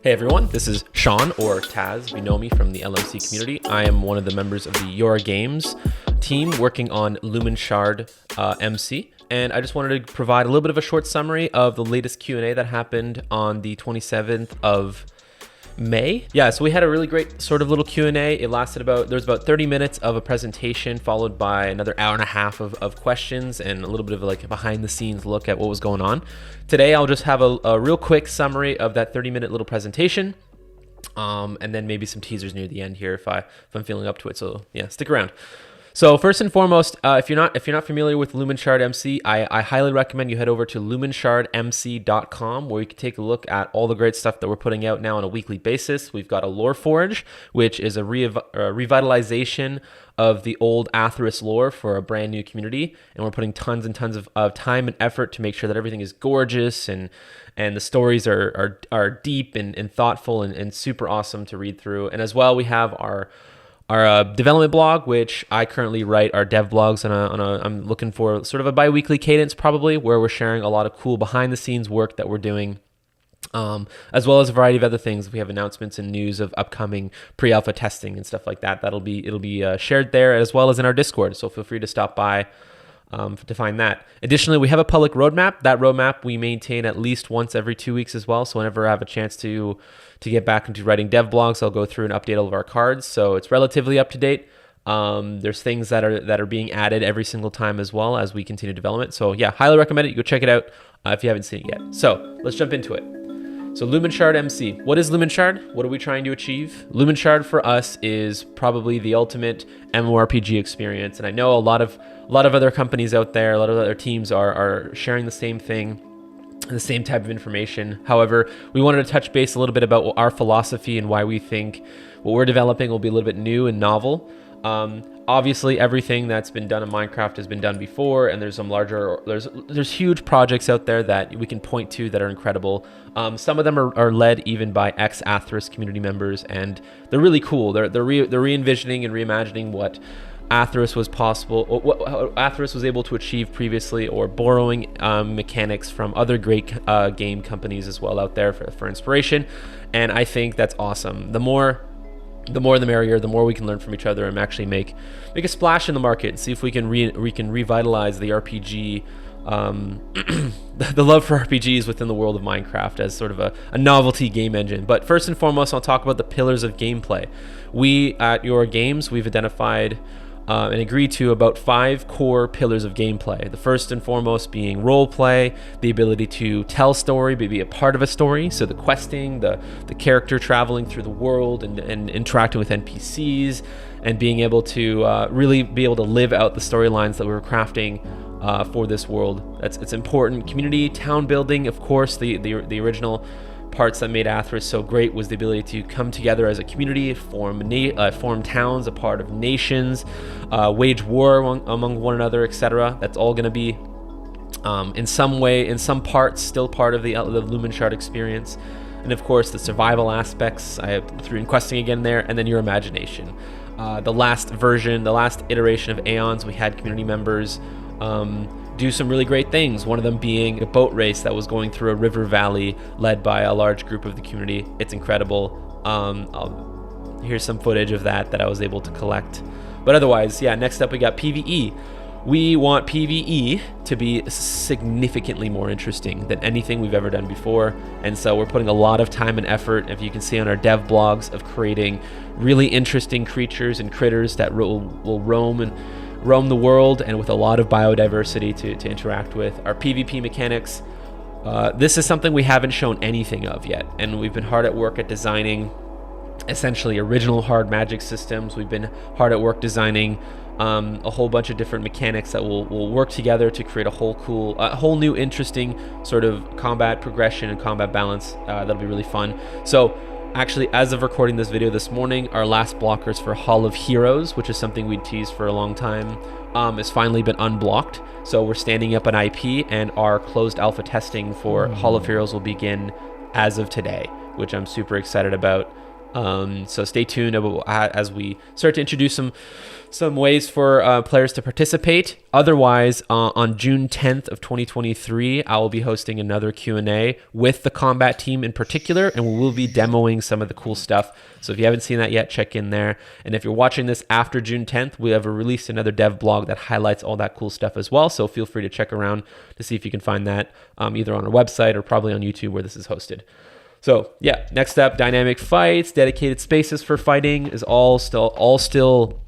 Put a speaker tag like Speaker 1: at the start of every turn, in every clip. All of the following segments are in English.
Speaker 1: Hey everyone, this is Sean, or Taz. You know me from the LMC community. I am one of the members of the Your Games team working on LumenshardMC, and I just wanted to provide a little bit of a short summary of the latest Q&A that happened on the 27th of May. Yeah, so we had a really great sort of little Q&A. It lasted there was about 30 minutes of a presentation followed by another hour and a half of questions and a little bit of like a behind the scenes look at what was going on. Today, I'll just have a real quick summary of that 30-minute little presentation. And then maybe some teasers near the end here if I'm feeling up to it. So yeah, stick around. So first and foremost, if you're not familiar with LumenshardMC, I highly recommend you head over to LumenshardMC.com, where you can take a look at all the great stuff that we're putting out now on a weekly basis. We've got a Lore Forge, which is a revitalization of the old Atheros lore for a brand new community, and we're putting tons and tons of time and effort to make sure that everything is gorgeous and the stories are deep and thoughtful and super awesome to read through. And as well, we have our development blog, which I currently write our dev blogs I'm looking for sort of a bi-weekly cadence probably, where we're sharing a lot of cool behind the scenes work that we're doing, as well as a variety of other things. We have announcements and news of upcoming pre-alpha testing and stuff like that. It'll be shared there, as well as in our Discord. So feel free to stop by to find that. Additionally, we have a public roadmap. That roadmap we maintain at least once every 2 weeks as well. So whenever I have a chance to get back into writing dev blogs, I'll go through and update all of our cards. So it's relatively up to date. There's things that are being added every single time as well as we continue development. So yeah, highly recommend it. You go check it out if you haven't seen it yet. So let's jump into it. So LumenshardMC. What is Lumenshard? What are we trying to achieve? Lumenshard for us is probably the ultimate MMORPG experience. And I know a lot of other companies out there, a lot of other teams are sharing the same thing, the same type of information. However, we wanted to touch base a little bit about our philosophy and why we think what we're developing will be a little bit new and novel. Obviously, everything that's been done in Minecraft has been done before, and there's there's huge projects out there that we can point to that are incredible. Some of them are led even by ex-Atheros community members, and they're really cool. They're re-envisioning and reimagining what Atheros was possible, what Atheros was able to achieve previously, or borrowing mechanics from other great game companies as well out there for inspiration. And I think that's awesome. The more the merrier. The more we can learn from each other and actually make a splash in the market and see if we can revitalize the RPG, the love for RPGs within the world of Minecraft as sort of a novelty game engine. But first and foremost, I'll talk about the pillars of gameplay. We at Your Games, we've identified and agreed to about 5 core pillars of gameplay. The first and foremost being role play, the ability to tell story, be a part of a story. So the questing, the character traveling through the world and interacting with NPCs, and being able to really be able to live out the storylines that we were crafting for this world. It's important. Community, town building, of course, the original parts that made Atheros so great was the ability to come together as a community, form towns, a part of nations, wage war among one another, etc. That's all going to be in some way, in some parts, still part of the Lumenshard experience. And of course, the survival aspects. I threw in questing again there, and then your imagination. The last iteration of Aeons, we had community members do some really great things. One of them being a boat race that was going through a river valley led by a large group of the community. It's incredible. Here's some footage of that I was able to collect. But otherwise, yeah, next up we got PVE. We want PVE to be significantly more interesting than anything we've ever done before. And so we're putting a lot of time and effort, if you can see on our dev blogs, of creating really interesting creatures and critters that will roam the world, and with a lot of biodiversity to interact with. Our PvP mechanics, this is something we haven't shown anything of yet, and we've been hard at work at designing essentially original hard magic systems. We've been hard at work designing a whole bunch of different mechanics that will work together to create a whole new interesting sort of combat progression and combat balance that'll be really fun. So actually, as of recording this video this morning, our last blockers for Hall of Heroes, which is something we'd teased for a long time, has finally been unblocked. So we're standing up an IP, and our closed alpha testing for Hall of Heroes will begin as of today, which I'm super excited about. So stay tuned as we start to introduce some ways for players to participate. Otherwise, on June 10th of 2023, I will be hosting another Q&A with the combat team in particular, and we will be demoing some of the cool stuff. So if you haven't seen that yet, check in there. And if you're watching this after June 10th, we have released another Devblog that highlights all that cool stuff as well. So feel free to check around to see if you can find that either on our website or probably on YouTube where this is hosted. So yeah, next up, dynamic fights, dedicated spaces for fighting is all still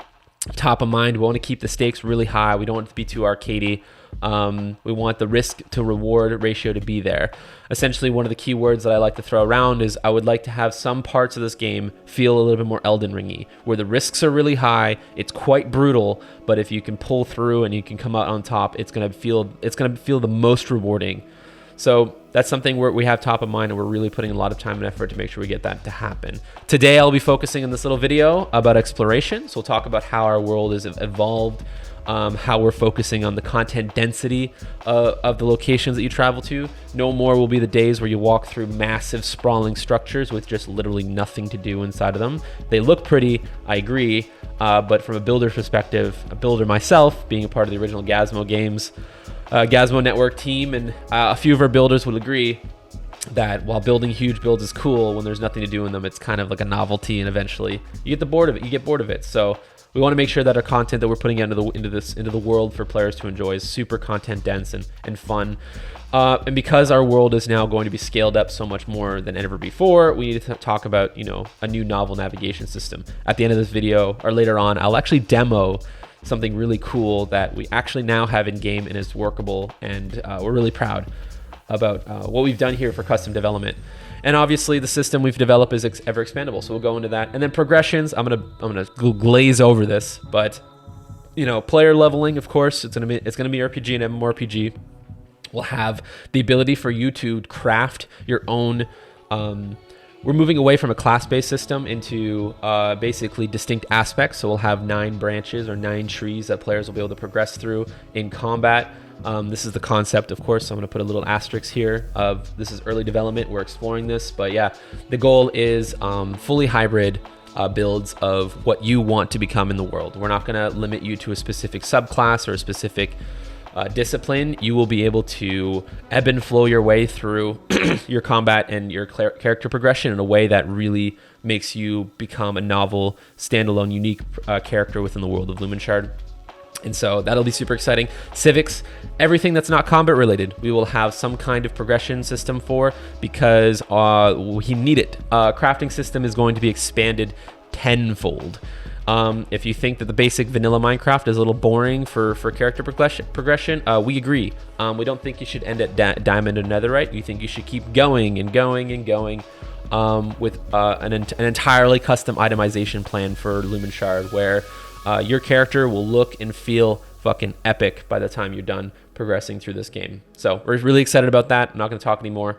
Speaker 1: top of mind. We want to keep the stakes really high. We don't want it to be too arcadey. We want the risk to reward ratio to be there. Essentially, one of the key words that I like to throw around is I would like to have some parts of this game feel a little bit more Elden Ringy, where the risks are really high. It's quite brutal, but if you can pull through and you can come out on top, it's gonna feel the most rewarding. So that's something we have top of mind, and we're really putting a lot of time and effort to make sure we get that to happen. Today, I'll be focusing in this little video about exploration. So we'll talk about how our world has evolved, how we're focusing on the content density of the locations that you travel to. No more will be the days where you walk through massive sprawling structures with just literally nothing to do inside of them. They look pretty, I agree, but from a builder's perspective, a builder myself, being a part of the original Gazmo games, Gazmo Network team, and a few of our builders would agree that while building huge builds is cool, when there's nothing to do in them, it's kind of like a novelty, and eventually you get bored of it. So we want to make sure that our content that we're putting out into the world for players to enjoy is super content dense and fun. And because our world is now going to be scaled up so much more than ever before, we need to talk about, a new novel navigation system. At the end of this video, or later on, I'll actually demo something really cool that we actually now have in game and is workable, and we're really proud about what we've done here for custom development. And obviously the system we've developed is ever expandable, so we'll go into that. And then progressions, I'm gonna glaze over this, but player leveling, of course, it's gonna be RPG and MMORPG. We'll have the ability for you to craft your own. We're moving away from a class-based system into basically distinct aspects. So we'll have 9 branches or 9 trees that players will be able to progress through in combat. This is the concept, of course. So I'm going to put a little asterisk here of this is early development. We're exploring this. But yeah, the goal is fully hybrid builds of what you want to become in the world. We're not going to limit you to a specific subclass or a specific discipline. You will be able to ebb and flow your way through your combat and your character progression in a way that really makes you become a novel, standalone, unique character within the world of Lumenshard. And so that'll be super exciting. Civics, everything that's not combat related, we will have some kind of progression system for, because we need it. Crafting system is going to be expanded tenfold. If you think that the basic vanilla Minecraft is a little boring for character progression, we agree. We don't think you should end at Diamond and Netherite. We think you should keep going and going and going with an entirely custom itemization plan for Lumenshard, where your character will look and feel fucking epic by the time you're done progressing through this game. So we're really excited about that. I'm not going to talk anymore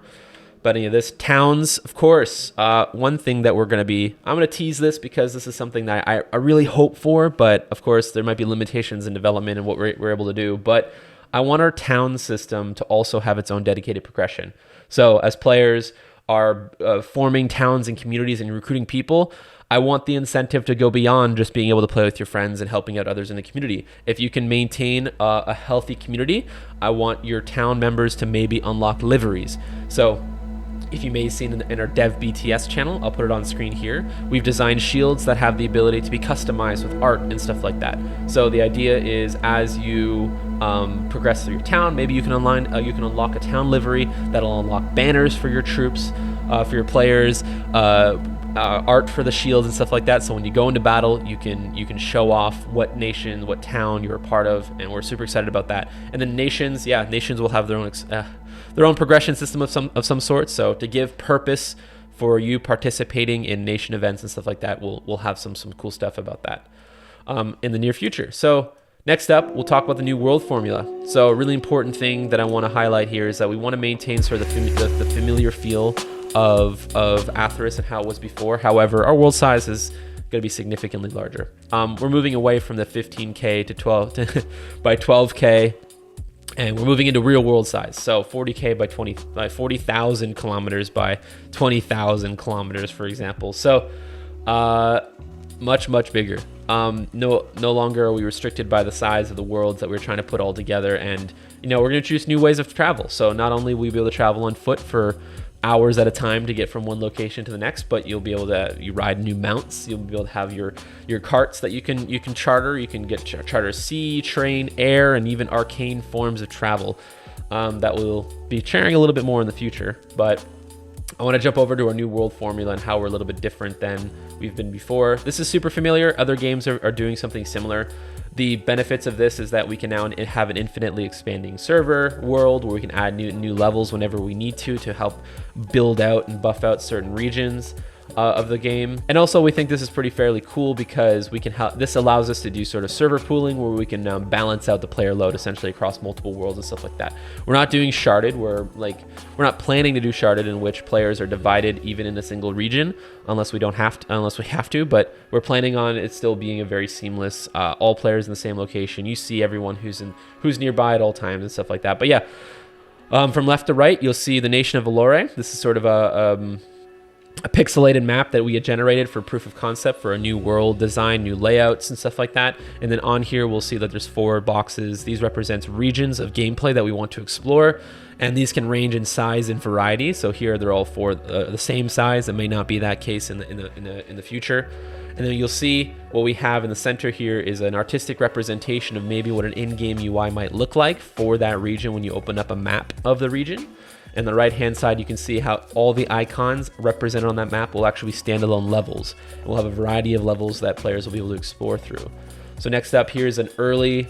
Speaker 1: about any of this. Towns, of course. One thing that I'm going to tease this because this is something that I really hope for, but of course there might be limitations in development and what we're able to do. But I want our town system to also have its own dedicated progression. So as players are forming towns and communities and recruiting people, I want the incentive to go beyond just being able to play with your friends and helping out others in the community. If you can maintain a healthy community, I want your town members to maybe unlock liveries. So if you may have seen in our Dev BTS channel, I'll put it on screen here. We've designed shields that have the ability to be customized with art and stuff like that. So the idea is as you progress through your town, maybe you can unlock a town livery that'll unlock banners for your troops, for your players, art for the shields and stuff like that. So when you go into battle, you can show off what nation, what town you're a part of, and we're super excited about that. And then nations will have their own progression system of some sort. So to give purpose for you participating in nation events and stuff like that, we'll have some cool stuff about that in the near future. So next up, we'll talk about the new world formula. So a really important thing that I want to highlight here is that we want to maintain sort of the familiar feel of Atheris and how it was before. However, our world size is going to be significantly larger. We're moving away from the 15K to 12 by 12K, and we're moving into real world size. So 40K by 40,000 kilometers by 20,000 kilometers, for example. So Much bigger. No longer are we restricted by the size of the worlds that we're trying to put all together, and we're going to introduce new ways of travel. So not only will we be able to travel on foot for hours at a time to get from one location to the next, but you'll be able to ride new mounts. You'll be able to have your carts that you can charter. You can get charter sea, train, air, and even arcane forms of travel that we'll be sharing a little bit more in the future. But I want to jump over to our new world formula and how we're a little bit different than we've been before. This is super familiar. Other games are doing something similar. The benefits of this is that we can now have an infinitely expanding server world where we can add new levels whenever we need to help build out and buff out certain regions of the game. And also we think this is fairly cool because we can this allows us to do sort of server pooling where we can balance out the player load essentially across multiple worlds and stuff like that. We're not doing sharded. We're not planning to do sharded in which players are divided even in a single region unless we have to, but we're planning on it still being a very seamless, all players in the same location. You see everyone who's nearby at all times and stuff like that. But yeah, from left to right, you'll see the nation of Allure. This is sort of a pixelated map that we had generated for proof of concept for a new world design, new layouts and stuff like that. And then on here, we'll see that there's 4 boxes. These represent regions of gameplay that we want to explore. And these can range in size and variety. So here they're all 4 the same size. It may not be that case in the future. And then you'll see what we have in the center here is an artistic representation of maybe what an in-game UI might look like for that region when you open up a map of the region. And the right-hand side, you can see how all the icons represented on that map will actually be standalone levels. And we'll have a variety of levels that players will be able to explore through. So next up, here's an early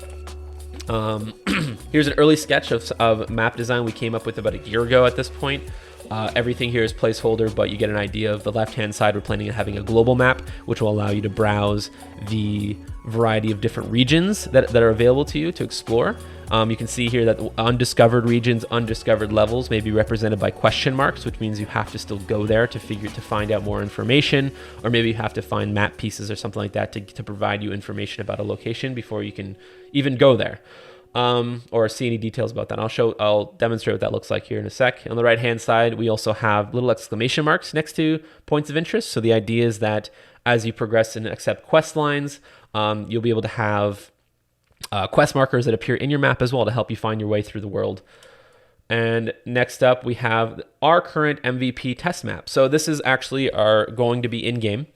Speaker 1: sketch of map design we came up with about a year ago at this point. Everything here is placeholder, but you get an idea of the left-hand side. We're planning on having a global map, which will allow you to browse the variety of different regions that are available to you to explore. You can see here that undiscovered regions, undiscovered levels may be represented by question marks, which means you have to still go there to find out more information, or maybe you have to find map pieces or something like that to provide you information about a location before you can even go there. Or see any details about that. I'll demonstrate what that looks like here in a sec. On the right-hand side, we also have little exclamation marks next to points of interest. So the idea is that as you progress and accept quest lines, you'll be able to have quest markers that appear in your map as well to help you find your way through the world. And next up, we have our current MVP test map. So this is actually going to be in-game.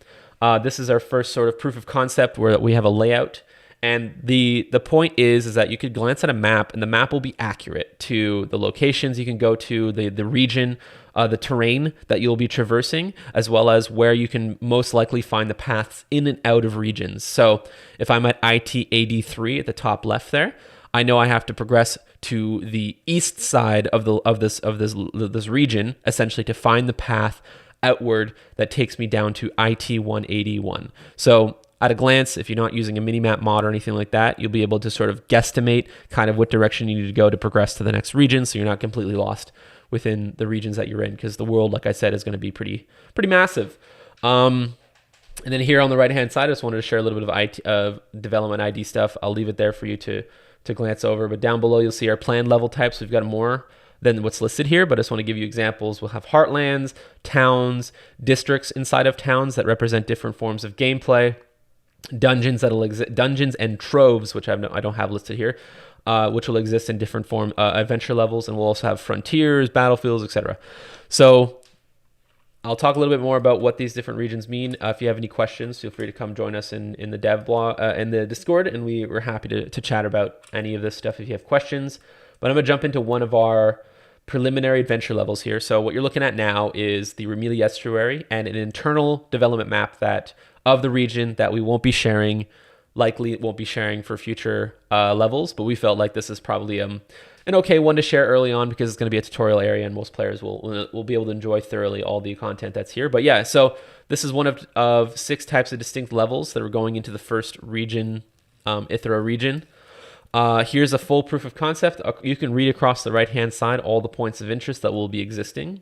Speaker 1: This is our first sort of proof of concept where we have a layout. And the point is that you could glance at a map and the map will be accurate to the locations you can go to, the region, the terrain that you'll be traversing, as well as where you can most likely find the paths in and out of regions. So if I'm at ITAD3 at the top left there, I know I have to progress to the east side of this region, essentially to find the path outward that takes me down to IT181. So at a glance, if you're not using a mini-map mod or anything like that, you'll be able to sort of guesstimate kind of what direction you need to go to progress to the next region, so you're not completely lost within the regions that you're in, because the world, like I said, is going to be pretty massive. And then here on the right-hand side, I just wanted to share a little bit of development ID stuff. I'll leave it there for you to glance over. But down below, you'll see our planned level types. We've got more than what's listed here, but I just want to give you examples. We'll have heartlands, towns, districts inside of towns that represent different forms of gameplay. Dungeons and troves, which I don't have listed here, which will exist in different form adventure levels, and we'll also have frontiers, battlefields, etc. So I'll talk a little bit more about what these different regions mean. If you have any questions, feel free to come join us in the Devblog, in the Discord, and we're happy to chat about any of this stuff if you have questions. But I'm going to jump into one of our preliminary adventure levels here. So what you're looking at now is the Remili Estuary and an internal development map of the region that we won't be sharing, likely won't be sharing for future levels, but we felt like this is probably an okay one to share early on because it's going to be a tutorial area and most players will be able to enjoy thoroughly all the content that's here. But yeah, so this is one of 6 types of distinct levels that are going into the first region, Ithra region. Here's a full proof of concept. You can read across the right-hand side all the points of interest that will be existing.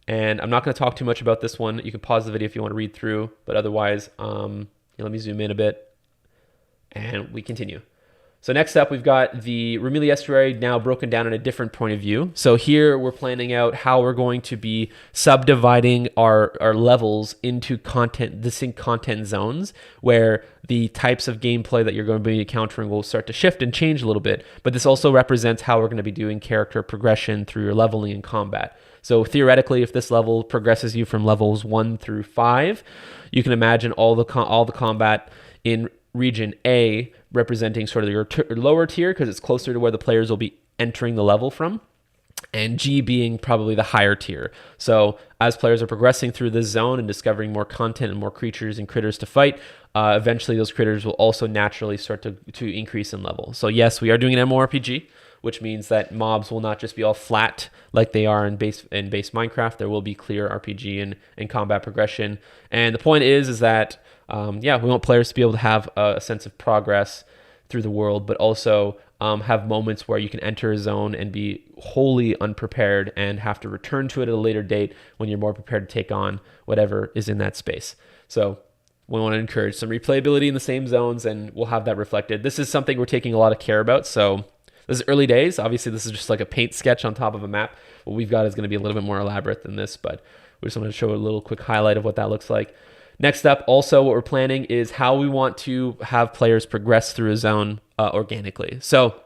Speaker 1: And I'm not going to talk too much about this one. You can pause the video if you want to read through, but otherwise, let me zoom in a bit and we continue. So next up, we've got the Remili Estuary now broken down in a different point of view. So here we're planning out how we're going to be subdividing our levels into distinct content zones, where the types of gameplay that you're going to be encountering will start to shift and change a little bit. But this also represents how we're going to be doing character progression through your leveling and combat. So theoretically, if this level progresses you from levels 1 through 5, you can imagine all the combat in region A representing sort of your lower tier, because it's closer to where the players will be entering the level from, and G being probably the higher tier. So as players are progressing through this zone and discovering more content and more creatures and critters to fight, eventually those critters will also naturally start to increase in level. So yes, we are doing an MMORPG, which means that mobs will not just be all flat like they are in base Minecraft. There will be clear RPG and combat progression. And the point is that we want players to be able to have a sense of progress through the world, but also have moments where you can enter a zone and be wholly unprepared and have to return to it at a later date when you're more prepared to take on whatever is in that space. So we want to encourage some replayability in the same zones, and we'll have that reflected. This is something we're taking a lot of care about. So this is early days. Obviously, this is just like a paint sketch on top of a map. What we've got is going to be a little bit more elaborate than this, but we just wanted to show a little quick highlight of what that looks like. Next up, also what we're planning is how we want to have players progress through a zone organically. So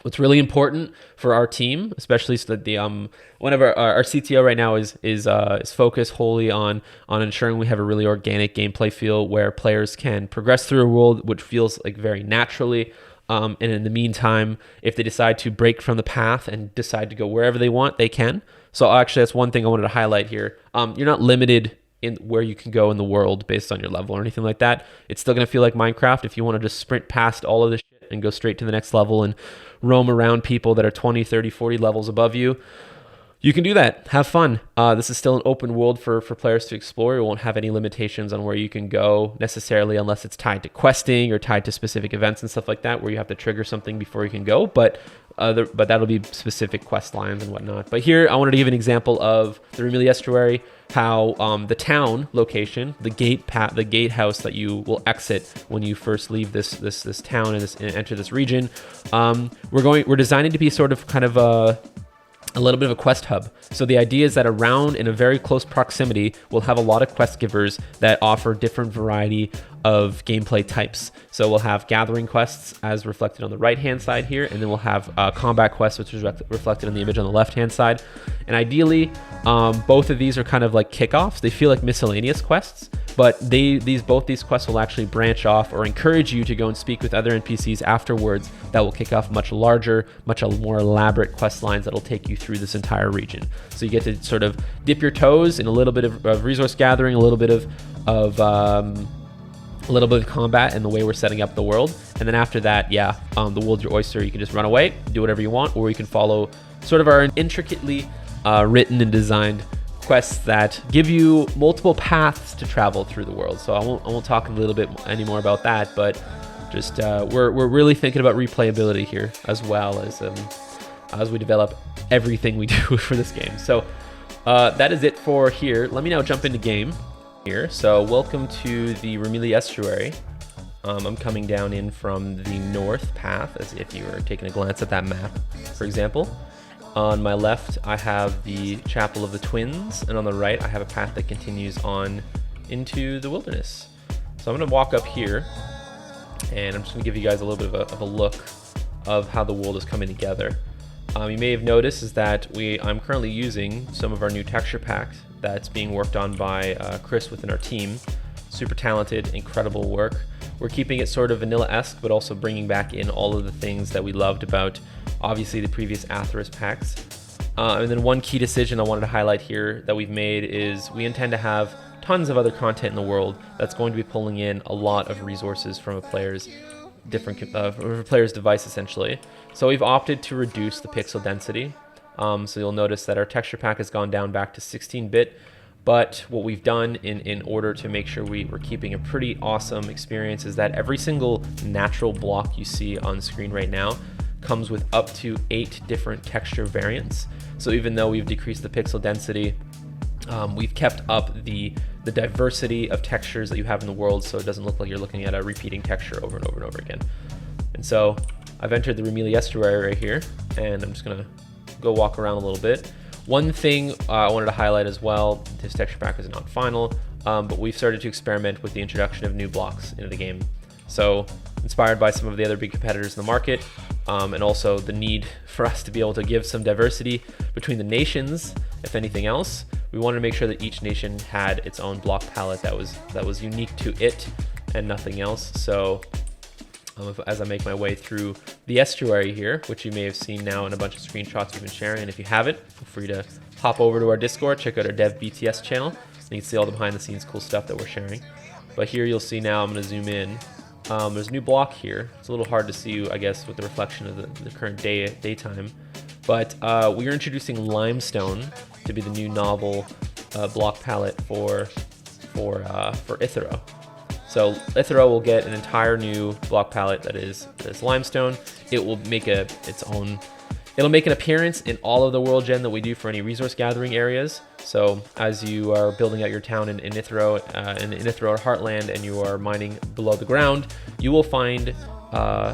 Speaker 1: what's really important for our team, especially so that the one of our CTO right now is focused wholly on ensuring we have a really organic gameplay feel where players can progress through a world which feels like very naturally. And in the meantime, if they decide to break from the path and decide to go wherever they want, they can. So actually, that's one thing I wanted to highlight here. You're not limited in where you can go in the world based on your level or anything like that. It's still going to feel like Minecraft. If you want to just sprint past all of this shit and go straight to the next level and roam around people that are 20, 30, 40 levels above you, you can do that. Have fun. This is still an open world for players to explore. You won't have any limitations on where you can go necessarily, unless it's tied to questing or tied to specific events and stuff like that, where you have to trigger something before you can go. But that'll be specific quest lines and whatnot. But here, I wanted to give an example of the Remili Estuary, how the town location, the gatehouse that you will exit when you first leave this town and enter this region. We're designing to be sort of kind of a little bit of a quest hub. So the idea is that around in a very close proximity, we'll have a lot of quest givers that offer different variety of gameplay types. So we'll have gathering quests as reflected on the right-hand side here, and then we'll have combat quests, which is reflected in the image on the left-hand side. And ideally, both of these are kind of like kickoffs. They feel like miscellaneous quests, but both these quests will actually branch off or encourage you to go and speak with other NPCs afterwards that will kick off much larger, much more elaborate quest lines that'll take you through this entire region. So you get to sort of dip your toes in a little bit of resource gathering, a little bit of combat and the way we're setting up the world. And then after that, the world's your oyster. You can just run away, do whatever you want, or you can follow sort of our intricately written and designed quests that give you multiple paths to travel through the world. So I won't talk a little bit anymore about that, but just we're really thinking about replayability here as well as we develop everything we do for this game. So that is it for here. Let me now jump into game here. So welcome to the Remili Estuary. I'm coming down in from the north path, as if you were taking a glance at that map, for example. On my left, I have the Chapel of the Twins, and on the right, I have a path that continues on into the wilderness. So I'm going to walk up here, and I'm just going to give you guys a little bit of a look of how the world is coming together. You may have noticed is that I'm currently using some of our new texture packs that's being worked on by Chris within our team. Super talented, incredible work. We're keeping it sort of vanilla-esque, but also bringing back in all of the things that we loved about, obviously, the previous Atheros packs. And then one key decision I wanted to highlight here that we've made is we intend to have tons of other content in the world that's going to be pulling in a lot of resources from a player's device, essentially. So we've opted to reduce the pixel density. So you'll notice that our texture pack has gone down back to 16-bit. But what we've done in order to make sure we're keeping a pretty awesome experience is that every single natural block you see on screen right now comes with up to 8 different texture variants. So even though we've decreased the pixel density, we've kept up the diversity of textures that you have in the world, so it doesn't look like you're looking at a repeating texture over and over and over again. And so I've entered the Remili Estuary right here, and I'm just gonna go walk around a little bit. One thing I wanted to highlight as well, this texture pack is not final, but we've started to experiment with the introduction of new blocks into the game. So inspired by some of the other big competitors in the market, and also the need for us to be able to give some diversity between the nations, if anything else. We wanted to make sure that each nation had its own block palette that was unique to it and nothing else. So as I make my way through the estuary here, which you may have seen now in a bunch of screenshots we've been sharing, and if you haven't, feel free to hop over to our Discord, check out our Dev BTS channel, and you can see all the behind the scenes cool stuff that we're sharing. But here you'll see now, I'm going to zoom in. There's a new block here. It's a little hard to see, I guess, with the reflection of the current daytime. But we are introducing limestone to be the new novel block palette for Ithero. So Ithero will get an entire new block palette that is limestone. It will make it'll make an appearance in all of the world gen that we do for any resource gathering areas. So as you are building out your town in Ithero, in Ithero Heartland, and you are mining below the ground, you will find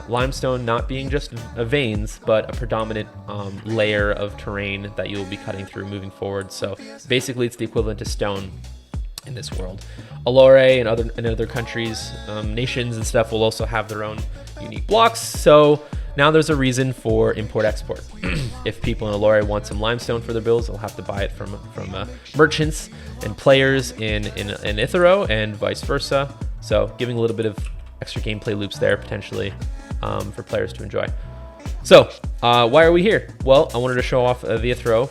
Speaker 1: limestone not being just veins, but a predominant layer of terrain that you'll be cutting through moving forward. So basically it's the equivalent to stone in this world. Allure and other countries, nations and stuff will also have their own unique blocks. So now there's a reason for import-export. If people in Allure want some limestone for their builds, they'll have to buy it from merchants and players in Ithero and vice versa. So giving a little bit of extra gameplay loops there potentially for players to enjoy. So why are we here? Well, I wanted to show off the Ithero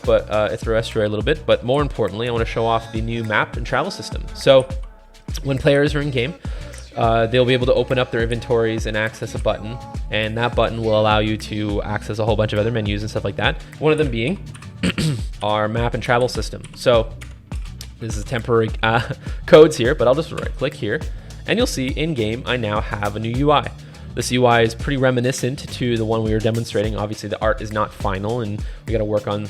Speaker 1: Estuary a little bit, but more importantly, I want to show off the new map and travel system. So when players are in game, they'll be able to open up their inventories and access a button, and that button will allow you to access a whole bunch of other menus and stuff like that. One of them being our map and travel system. So this is temporary codes here, but I'll just right click here, and you'll see in game I now have a new UI. This UI is pretty reminiscent to the one we were demonstrating. Obviously the art is not final, and we got to work on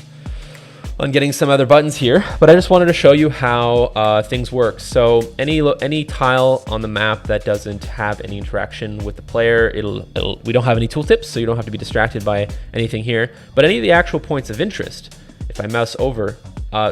Speaker 1: getting some other buttons here, but I just wanted to show you how things work. So any tile on the map that doesn't have any interaction with the player, we don't have any tooltips, so you don't have to be distracted by anything here. But any of the actual points of interest, if I mouse over,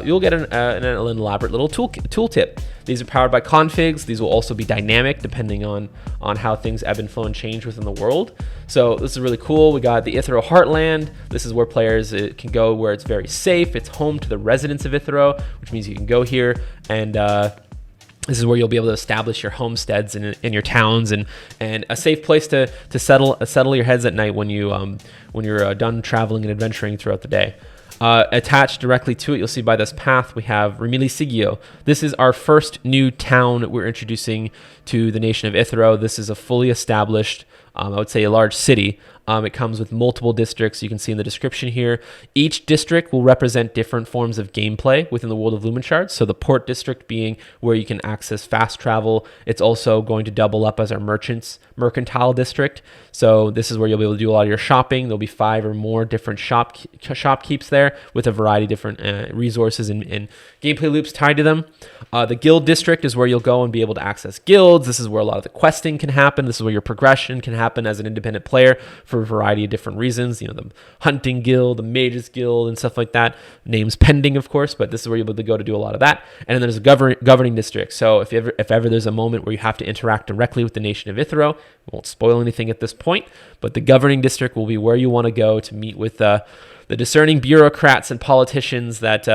Speaker 1: you'll get an elaborate little tooltip. These are powered by configs. These will also be dynamic depending on how things ebb and flow and change within the world. So this is really cool. We got the Ithero Heartland. This is where players can go where it's very safe. It's home to the residents of Ithero, which means you can go here and this is where you'll be able to establish your homesteads in your towns and a safe place to settle your heads at night when you're done traveling and adventuring throughout the day. Attached directly to it, you'll see by this path, we have Remiliciggio. This is our first new town we're introducing to the nation of Ithero. This is a fully established, I would say a large city. It comes with multiple districts. You can see in the description here. Each district will represent different forms of gameplay within the world of Lumenshard. So the port district being where you can access fast travel. It's also going to double up as our mercantile district. So this is where you'll be able to do a lot of your shopping. There'll be 5 or more different shopkeeps there with a variety of different resources and gameplay loops tied to them. The guild district is where you'll go and be able to access guilds. This is where a lot of the questing can happen. This is where your progression can happen as an independent player for a variety of different reasons. You know, the hunting guild, the mages guild, and stuff like that. Names pending, of course, but this is where you'll be able to go to do a lot of that. And then there's a governing district. So if ever there's a moment where you have to interact directly with the nation of Ithero, we won't spoil anything at this point, but the governing district will be where you want to go to meet with the discerning bureaucrats and politicians that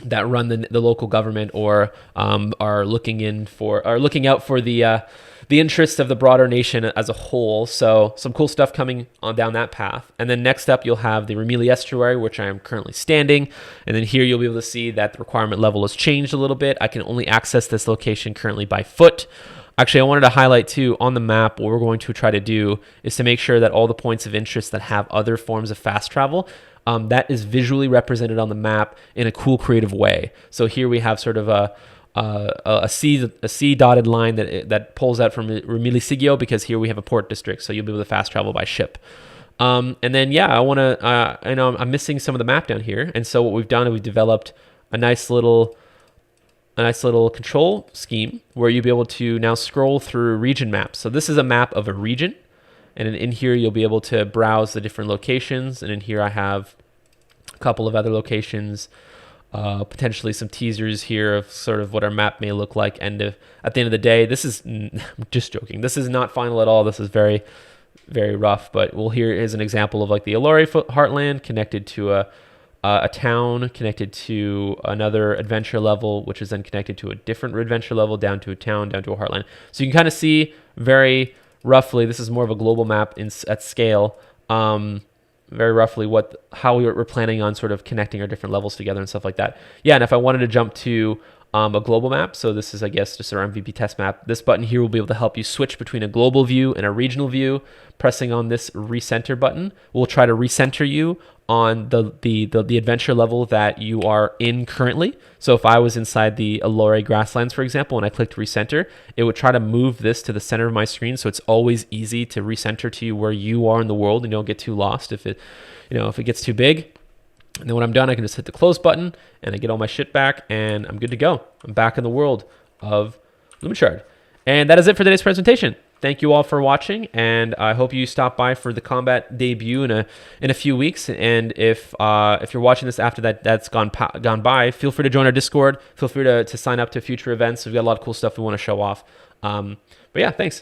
Speaker 1: run the local government or are looking out for the interests of the broader nation as a whole. So some cool stuff coming on down that path. And then next up, you'll have the Remili Estuary, which I am currently standing. And then here you'll be able to see that the requirement level has changed a little bit. I can only access this location currently by foot. Actually, I wanted to highlight too, on the map, what we're going to try to do is to make sure that all the points of interest that have other forms of fast travel, that is visually represented on the map in a cool, creative way. So here we have sort of a C dotted line that pulls out from Remiliciggio, because here we have a port district, so you'll be able to fast travel by ship. And then yeah, I know I'm missing some of the map down here, and so what we've done is we've developed a nice little control scheme where you'll be able to now scroll through region maps. So this is a map of a region, And in here, you'll be able to browse the different locations. And in here, I have a couple of other locations, potentially some teasers here of sort of what our map may look like. And at the end of the day, this is, I'm just joking, this is not final at all. This is very, very rough. But here is an example of like the Estuary Heartland connected to a town, connected to another adventure level, which is then connected to a different adventure level, down to a town, down to a heartland. So you can kind of see very roughly, this is more of a global map at scale, very roughly how we're planning on sort of connecting our different levels together and stuff like that. Yeah, and if I wanted to jump to a global map, so this is, I guess, just our MVP test map, this button here will be able to help you switch between a global view and a regional view. Pressing on this recenter button will try to recenter you on the adventure level that you are in currently. So if I was inside the Estuary grasslands, for example, and I clicked recenter, it would try to move this to the center of my screen, so it's always easy to recenter to you where you are in the world and you don't get too lost if it gets too big. And then when I'm done, I can just hit the close button and I get all my shit back and I'm good to go. I'm back in the world of Lumenshard. And that is it for today's presentation. Thank you all for watching, and I hope you stop by for the combat debut in a few weeks. And if you're watching this after that's gone by, feel free to join our Discord. Feel free to sign up to future events. We've got a lot of cool stuff we want to show off. But yeah, thanks.